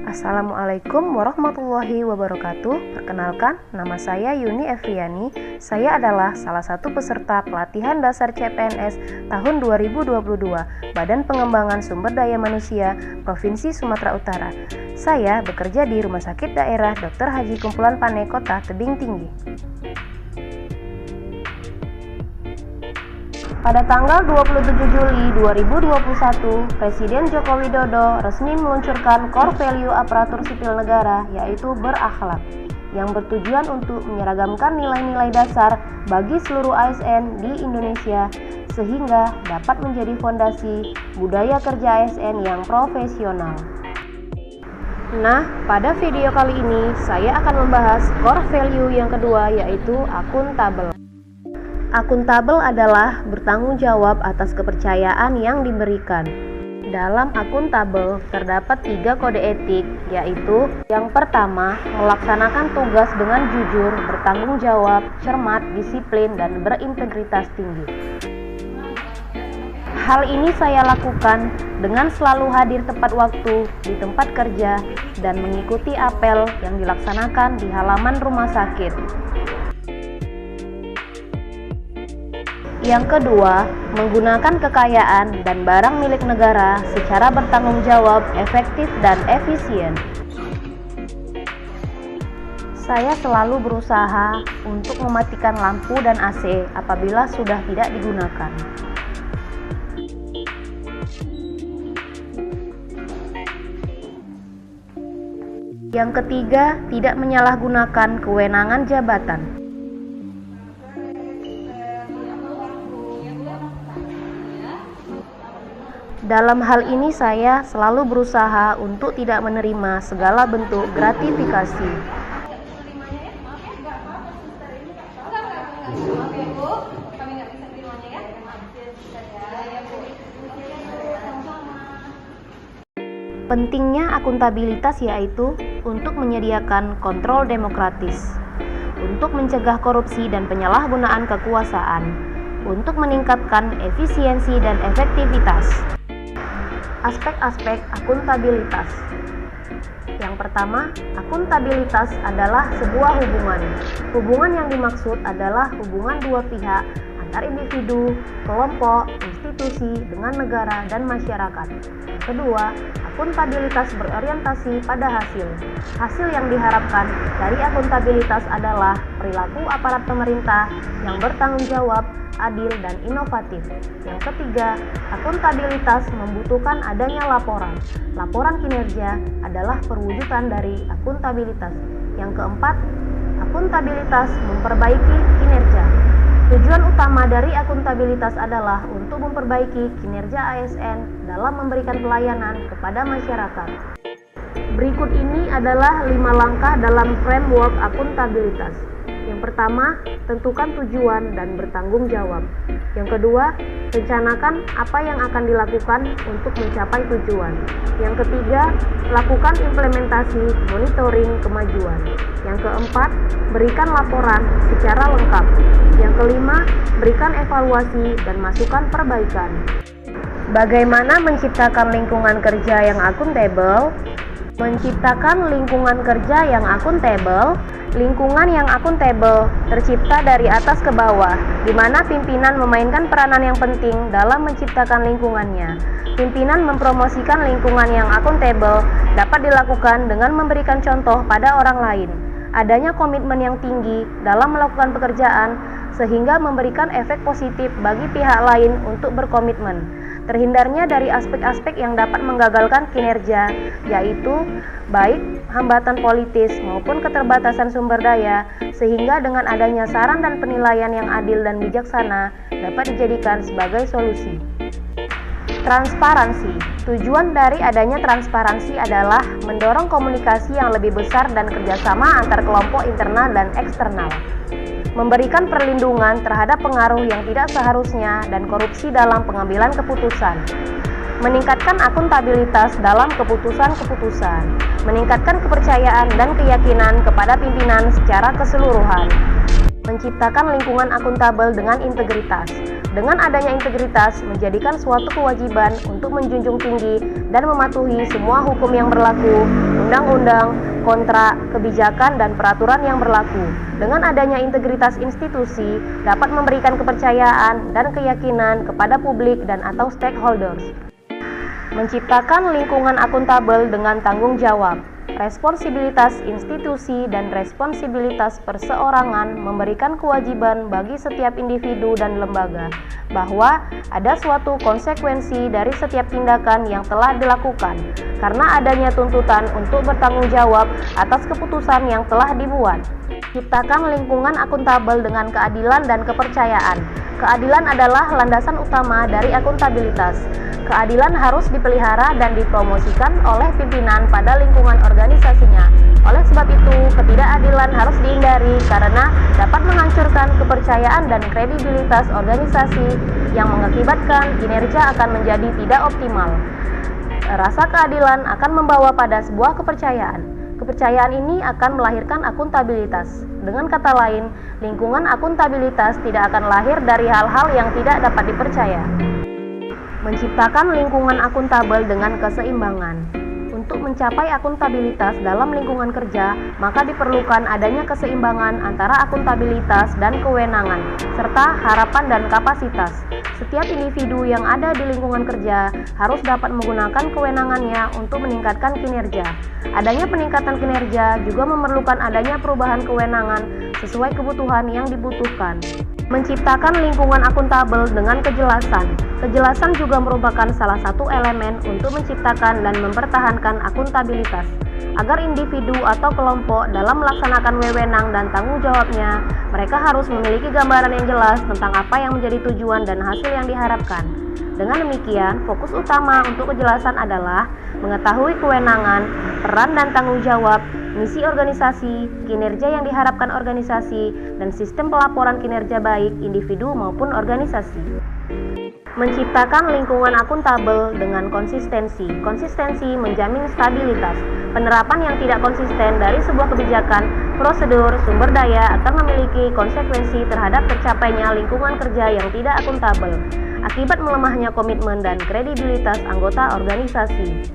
Assalamualaikum warahmatullahi wabarakatuh. Perkenalkan, nama saya Yuni Efriani. Saya adalah salah satu peserta pelatihan dasar CPNS tahun 2022 Badan Pengembangan Sumber Daya Manusia Provinsi Sumatera Utara. Saya bekerja di Rumah Sakit Daerah Dr. Haji Kumpulan Pane Kota Tebing Tinggi. Pada tanggal 27 Juli 2021, Presiden Joko Widodo resmi meluncurkan Core Value Aparatur Sipil Negara, yaitu berakhlak, yang bertujuan untuk menyeragamkan nilai-nilai dasar bagi seluruh ASN di Indonesia, sehingga dapat menjadi fondasi budaya kerja ASN yang profesional. Nah, pada video kali ini saya akan membahas core value yang kedua, yaitu akuntabel. Akuntabel adalah bertanggung jawab atas kepercayaan yang diberikan. Dalam akuntabel terdapat 3 kode etik, yaitu yang pertama, melaksanakan tugas dengan jujur, bertanggung jawab, cermat, disiplin, dan berintegritas tinggi. Hal ini saya lakukan dengan selalu hadir tepat waktu di tempat kerja dan mengikuti apel yang dilaksanakan di halaman rumah sakit. Yang kedua, menggunakan kekayaan dan barang milik negara secara bertanggung jawab, efektif, dan efisien. Saya selalu berusaha untuk mematikan lampu dan AC apabila sudah tidak digunakan. Yang ketiga, tidak menyalahgunakan kewenangan jabatan. Dalam hal ini saya selalu berusaha untuk tidak menerima segala bentuk gratifikasi. Pentingnya akuntabilitas yaitu untuk menyediakan kontrol demokratis, untuk mencegah korupsi dan penyalahgunaan kekuasaan, untuk meningkatkan efisiensi dan efektivitas. Aspek-aspek akuntabilitas. Yang pertama, akuntabilitas adalah sebuah hubungan. Hubungan yang dimaksud adalah hubungan dua pihak antar individu, kelompok, institusi dengan negara dan masyarakat. Yang kedua, akuntabilitas berorientasi pada hasil. Hasil yang diharapkan dari akuntabilitas adalah perilaku aparat pemerintah yang bertanggung jawab, adil, dan inovatif. Yang ketiga, akuntabilitas membutuhkan adanya laporan. Laporan kinerja adalah perwujudan dari akuntabilitas. Yang keempat, akuntabilitas memperbaiki kinerja. Tujuan utama dari akuntabilitas adalah untuk memperbaiki kinerja ASN dalam memberikan pelayanan kepada masyarakat. Berikut ini adalah 5 langkah dalam framework akuntabilitas. Yang pertama, tentukan tujuan dan bertanggung jawab. Yang kedua, rencanakan apa yang akan dilakukan untuk mencapai tujuan. Yang ketiga, lakukan implementasi monitoring kemajuan. Yang keempat, berikan laporan secara lengkap. Yang kelima, berikan evaluasi dan masukan perbaikan. Bagaimana menciptakan lingkungan kerja yang akuntabel? Menciptakan lingkungan kerja yang akuntabel. Lingkungan yang akuntabel tercipta dari atas ke bawah, di mana pimpinan memainkan peranan yang penting dalam menciptakan lingkungannya. Pimpinan mempromosikan lingkungan yang akuntabel dapat dilakukan dengan memberikan contoh pada orang lain. Adanya komitmen yang tinggi dalam melakukan pekerjaan sehingga memberikan efek positif bagi pihak lain untuk berkomitmen. Terhindarnya dari aspek-aspek yang dapat menggagalkan kinerja, yaitu baik hambatan politis maupun keterbatasan sumber daya, sehingga dengan adanya saran dan penilaian yang adil dan bijaksana dapat dijadikan sebagai solusi. Transparansi. Tujuan dari adanya transparansi adalah mendorong komunikasi yang lebih besar dan kerjasama antar kelompok internal dan eksternal. Memberikan perlindungan terhadap pengaruh yang tidak seharusnya dan korupsi dalam pengambilan keputusan. Meningkatkan akuntabilitas dalam keputusan-keputusan. Meningkatkan kepercayaan dan keyakinan kepada pimpinan secara keseluruhan. Menciptakan lingkungan akuntabel dengan integritas. Dengan adanya integritas, menjadikan suatu kewajiban untuk menjunjung tinggi dan mematuhi semua hukum yang berlaku undang-undang, kontrak, kebijakan, dan peraturan yang berlaku. Dengan adanya integritas institusi, dapat memberikan kepercayaan dan keyakinan kepada publik dan atau stakeholders. Menciptakan lingkungan akuntabel dengan tanggung jawab. Responsibilitas institusi dan responsibilitas perseorangan memberikan kewajiban bagi setiap individu dan lembaga bahwa ada suatu konsekuensi dari setiap tindakan yang telah dilakukan karena adanya tuntutan untuk bertanggung jawab atas keputusan yang telah dibuat. Ciptakan lingkungan akuntabel dengan keadilan dan kepercayaan. Keadilan adalah landasan utama dari akuntabilitas. Keadilan harus dipelihara dan dipromosikan oleh pimpinan pada lingkungan organisasinya. Oleh sebab itu, ketidakadilan harus dihindari karena dapat menghancurkan kepercayaan dan kredibilitas organisasi yang mengakibatkan kinerja akan menjadi tidak optimal. Rasa keadilan akan membawa pada sebuah kepercayaan. Kepercayaan ini akan melahirkan akuntabilitas. Dengan kata lain, lingkungan akuntabilitas tidak akan lahir dari hal-hal yang tidak dapat dipercaya. Menciptakan lingkungan akuntabel dengan keseimbangan. Untuk mencapai akuntabilitas dalam lingkungan kerja, maka diperlukan adanya keseimbangan antara akuntabilitas dan kewenangan, serta harapan dan kapasitas. Setiap individu yang ada di lingkungan kerja harus dapat menggunakan kewenangannya untuk meningkatkan kinerja. Adanya peningkatan kinerja juga memerlukan adanya perubahan kewenangan sesuai kebutuhan yang dibutuhkan. Menciptakan lingkungan akuntabel dengan kejelasan. Kejelasan juga merupakan salah satu elemen untuk menciptakan dan mempertahankan akuntabilitas. Agar individu atau kelompok dalam melaksanakan wewenang dan tanggung jawabnya, mereka harus memiliki gambaran yang jelas tentang apa yang menjadi tujuan dan hasil yang diharapkan. Dengan demikian, fokus utama untuk kejelasan adalah mengetahui kewenangan, peran dan tanggung jawab, misi organisasi, kinerja yang diharapkan organisasi, dan sistem pelaporan kinerja baik individu maupun organisasi. Menciptakan lingkungan akuntabel dengan konsistensi. Konsistensi menjamin stabilitas. Penerapan yang tidak konsisten dari sebuah kebijakan, prosedur, sumber daya akan memiliki konsekuensi terhadap tercapainya lingkungan kerja yang tidak akuntabel, akibat melemahnya komitmen dan kredibilitas anggota organisasi.